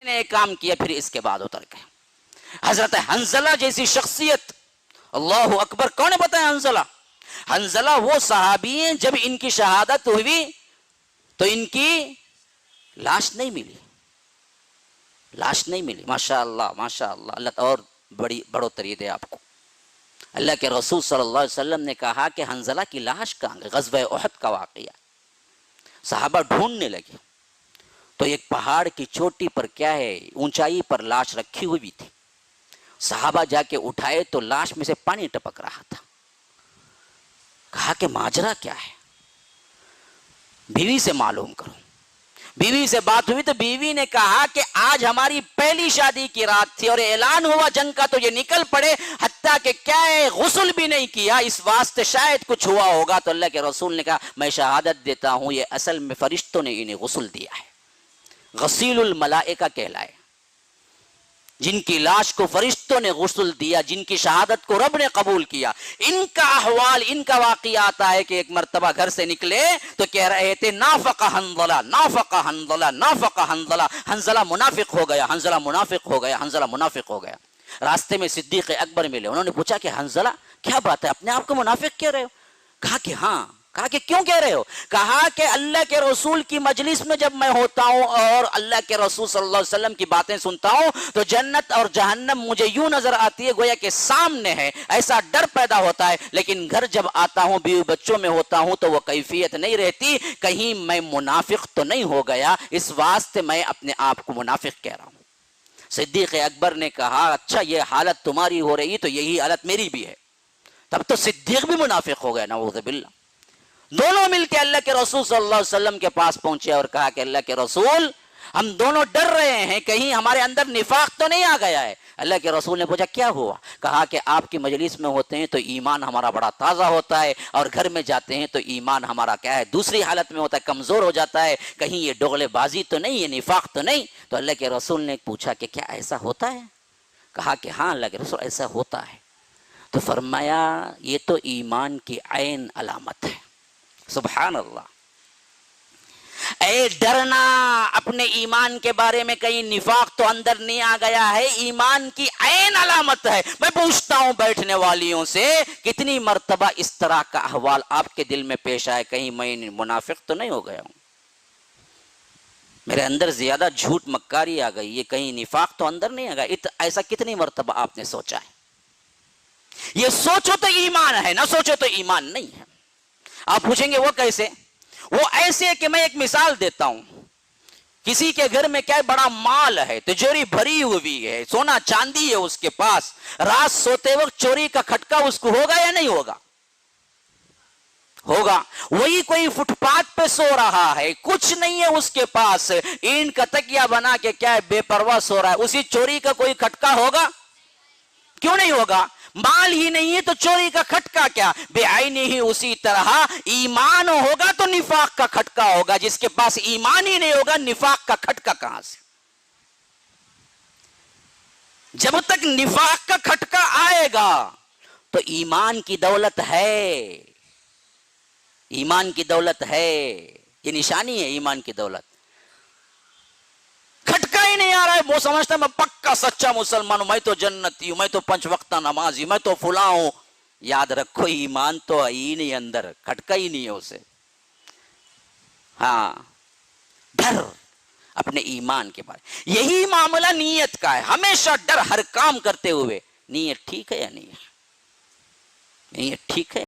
نے ایک کام کیا پھر اس کے بعد اتر گئے. حضرت حنزلہ جیسی شخصیت, اللہ اکبر. کون ہے پتہ ہے حنزلہ؟ حنزلہ وہ صحابی ہیں جب ان کی شہادت ہوئی تو ان کی لاش نہیں ملی, لاش نہیں ملی. ماشاء اللہ ماشاء اللہ, اللہ اور بڑی بڑھوتری دے آپ کو. اللہ کے رسول صلی اللہ علیہ وسلم نے کہا کہ حنزلہ کی لاش کہاں گئی؟ غزوہ احد کا واقعہ. صحابہ ڈھونڈنے لگے تو ایک پہاڑ کی چوٹی پر کیا ہے اونچائی پر لاش رکھی ہوئی تھی. صحابہ جا کے اٹھائے تو لاش میں سے پانی ٹپک رہا تھا. کہا کہ ماجرا کیا ہے؟ بیوی سے معلوم کرو. بیوی سے بات ہوئی تو بیوی نے کہا کہ آج ہماری پہلی شادی کی رات تھی اور اعلان ہوا جنگ کا تو یہ نکل پڑے, حتیٰ کہ کیا ہے غسل بھی نہیں کیا, اس واسطے شاید کچھ ہوا ہوگا. تو اللہ کے رسول نے کہا میں شہادت دیتا ہوں یہ اصل میں فرشتوں نے انہیں غسل دیا ہے. غسیل الملائکہ کہلائے, جن کی لاش کو فرشتوں نے غسل دیا, جن کی شہادت کو رب نے قبول کیا. ان کا احوال, ان کا واقعہ آتا ہے کہ ایک مرتبہ گھر سے نکلے تو کہہ رہے تھے نافق حنظلہ نافق حنظلہ نافق حنظلہ, حنظلہ منافق ہو گیا, حنظلہ منافق ہو گیا, حنظلہ منافق ہو گیا. راستے میں صدیق اکبر ملے, انہوں نے پوچھا کہ حنظلہ کیا بات ہے, اپنے آپ کو منافق کہہ رہے ہو؟ کہا کہ ہاں. کہا کہ کیوں کہہ رہے ہو؟ کہا کہ اللہ کے رسول کی مجلس میں جب میں ہوتا ہوں اور اللہ کے رسول صلی اللہ علیہ وسلم کی باتیں سنتا ہوں تو جنت اور جہنم مجھے یوں نظر آتی ہے گویا کہ سامنے ہے, ایسا ڈر پیدا ہوتا ہے. لیکن گھر جب آتا ہوں بیوی بچوں میں ہوتا ہوں تو وہ کیفیت نہیں رہتی, کہیں میں منافق تو نہیں ہو گیا, اس واسطے میں اپنے آپ کو منافق کہہ رہا ہوں. صدیق اکبر نے کہا اچھا یہ حالت تمہاری ہو رہی تو یہی حالت میری بھی ہے. تب تو صدیق بھی منافق ہو گیا, نعوذ باللہ. دونوں مل کے اللہ کے رسول صلی اللہ علیہ وسلم کے پاس پہنچے اور کہا کہ اللہ کے رسول ہم دونوں ڈر رہے ہیں کہیں ہمارے اندر نفاق تو نہیں آ گیا ہے. اللہ کے رسول نے پوچھا کیا ہوا؟ کہا کہ آپ کی مجلس میں ہوتے ہیں تو ایمان ہمارا بڑا تازہ ہوتا ہے اور گھر میں جاتے ہیں تو ایمان ہمارا کیا ہے دوسری حالت میں ہوتا ہے, کمزور ہو جاتا ہے, کہیں یہ ڈغلے بازی تو نہیں, یہ نفاق تو نہیں. تو اللہ کے رسول نے پوچھا کہ کیا ایسا ہوتا ہے؟ کہا کہ ہاں اللہ کے رسول ایسا ہوتا ہے. تو فرمایا یہ تو ایمان کی عین علامت ہے. سبحان اللہ. اے ڈرنا اپنے ایمان کے بارے میں, کہیں نفاق تو اندر نہیں آ گیا ہے, ایمان کی عین علامت ہے. میں پوچھتا ہوں بیٹھنے والیوں سے کتنی مرتبہ اس طرح کا احوال آپ کے دل میں پیش آئے, کہیں میں منافق تو نہیں ہو گیا ہوں, میرے اندر زیادہ جھوٹ مکاری آ گئی, یہ کہیں نفاق تو اندر نہیں آ گیا. ایسا کتنی مرتبہ آپ نے سوچا ہے؟ یہ سوچو تو ایمان ہے, نہ سوچو تو ایمان نہیں ہے. آپ پوچھیں گے وہ کیسے؟ وہ ایسے کہ میں ایک مثال دیتا ہوں. کسی کے گھر میں کیا بڑا مال ہے, تجوری بھری ہوئی ہے, سونا چاندی ہے اس کے پاس, رات سوتے وقت چوری کا کھٹکا اس کو ہوگا یا نہیں ہوگا؟ ہوگا. وہی کوئی فٹ پاتھ پہ سو رہا ہے, کچھ نہیں ہے اس کے پاس, اینٹ کا تکیا بنا کے کیا ہے بے پرواہ سو رہا ہے, اسی چوری کا کوئی کھٹکا ہوگا؟ کیوں نہیں ہوگا؟ مال ہی نہیں ہے تو چوری کا کھٹکا کیا؟ بے عینی ہی اسی طرح ایمان ہوگا تو نفاق کا کھٹکا ہوگا. جس کے پاس ایمان ہی نہیں ہوگا نفاق کا کھٹکا کہاں سے؟ جب تک نفاق کا کھٹکا آئے گا تو ایمان کی دولت ہے, ایمان کی دولت ہے, یہ نشانی ہے ایمان کی دولت. کھٹکا ہی نہیں آ رہا ہے, وہ سمجھتا ہے میں پکا سچا مسلمان ہوں, میں تو جنتی ہوں, میں تو 5 وقتہ نمازی, میں تو فلاں ہوں. یاد رکھو ایمان تو ہے ہی نہیں اندر, کھٹکا ہی نہیں ہے اسے. ہاں ڈر اپنے ایمان کے بارے. یہی معاملہ نیت کا ہے, ہمیشہ ڈر ہر کام کرتے ہوئے نیت ٹھیک ہے یا نہیں ہے, نیت ٹھیک ہے.